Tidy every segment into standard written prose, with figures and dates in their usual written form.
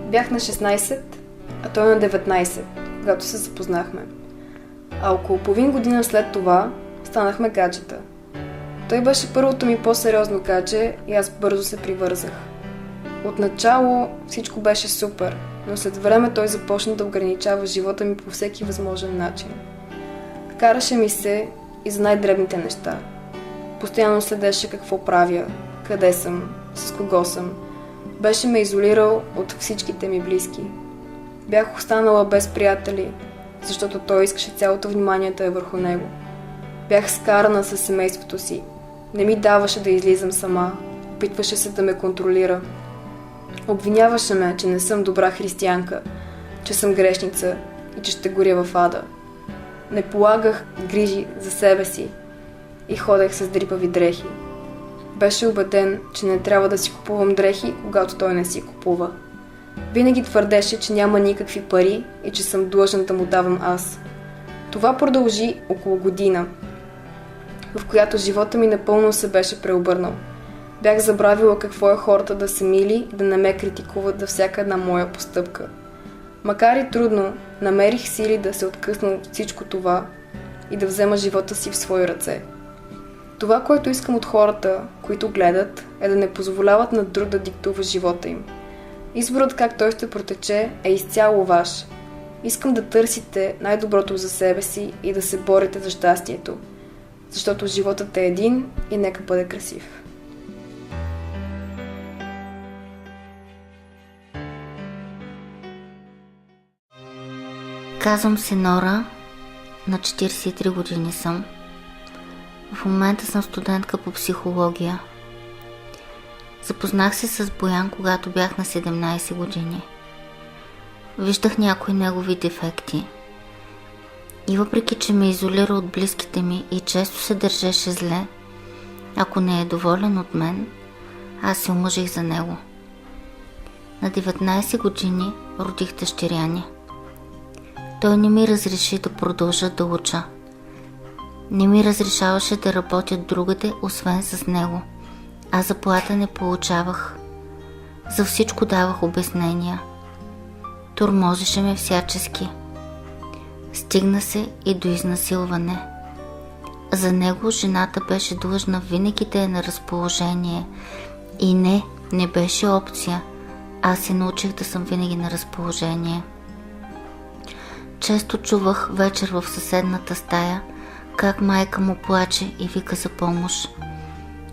Бях на 16, а той на 19, когато се запознахме. А около половин година след това станахме гаджета. Той беше първото ми по-сериозно гадже и аз бързо се привързах. Отначало всичко беше супер, но след време той започна да ограничава живота ми по всеки възможен начин. Караше ми се и за най-дребните неща. Постоянно следеше какво правя, къде съм, с кого съм. Беше ме изолирал от всичките ми близки. Бях останала без приятели, защото той искаше цялото внимание да е върху него. Бях скарана със семейството си. Не ми даваше да излизам сама. Опитваше се да ме контролира. Обвиняваше ме, че не съм добра християнка, че съм грешница и че ще горя в ада. Не полагах грижи за себе си и ходех с дрипави дрехи. Беше убеден, че не трябва да си купувам дрехи, когато той не си купува. Винаги твърдеше, че няма никакви пари и че съм длъжен да му давам аз. Това продължи около година, в която живота ми напълно се беше преобърнал. Бях забравила какво е хората да са мили и да не ме критикуват за всяка една моя постъпка. Макар и трудно, намерих сили да се откъсна от всичко това и да взема живота си в свои ръце. Това, което искам от хората, които гледат, е да не позволяват на друг да диктува живота им. Изборът как той ще протече е изцяло ваш. Искам да търсите най-доброто за себе си и да се борите за щастието, защото животът е един и нека бъде красив. Казвам се Нора, на 43 години съм. В момента съм студентка по психология. Запознах се с Боян, когато бях на 17 години. Виждах някои негови дефекти. И въпреки, че ме изолира от близките ми и често се държеше зле, ако не е доволен от мен, аз се омъжих за него. На 19 години родих дъщеря. Той не ми разреши да продължа да уча. Не ми разрешаваше да работя другаде, освен с него. А заплата не получавах. За всичко давах обяснения. Тормозеше ме всячески. Стигна се и до изнасилване. За него жената беше длъжна винаги да е на разположение. И не беше опция. Аз се научих да съм винаги на разположение. Често чувах вечер в съседната стая как майка му плаче и вика за помощ.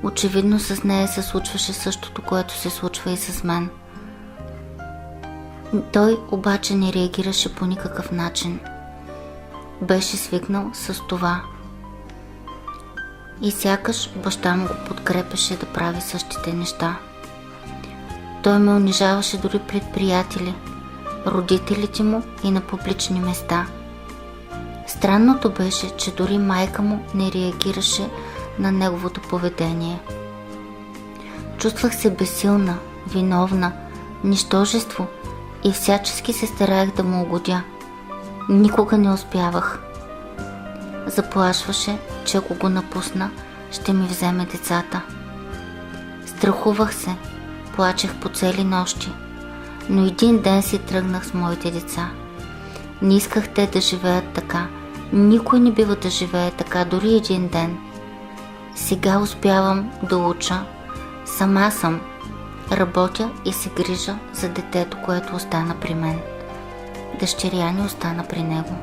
Очевидно с нея се случваше същото, което се случва и с мен. Той обаче не реагираше по никакъв начин. Беше свикнал с това. И сякаш баща му го подкрепеше да прави същите неща. Той ме унижаваше дори пред приятели, родителите му и на публични места. Странното беше, че дори майка му не реагираше на неговото поведение. Чувствах се безсилна, виновна, нищожество и всячески се стараех да му угодя. Никога не успявах. Заплашваше, че ако го напусна, ще ми вземе децата. Страхувах се, плачех по цели нощи, но един ден си тръгнах с моите деца. Не исках те да живеят така. Никой не бива да живее така, дори един ден. Сега успявам да уча. Сама съм. Работя и се грижа за детето, което остана при мен. Дъщеря ни остана при него.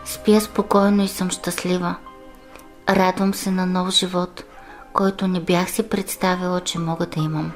Спя спокойно и съм щастлива. Радвам се на нов живот, който не бях си представила, че мога да имам.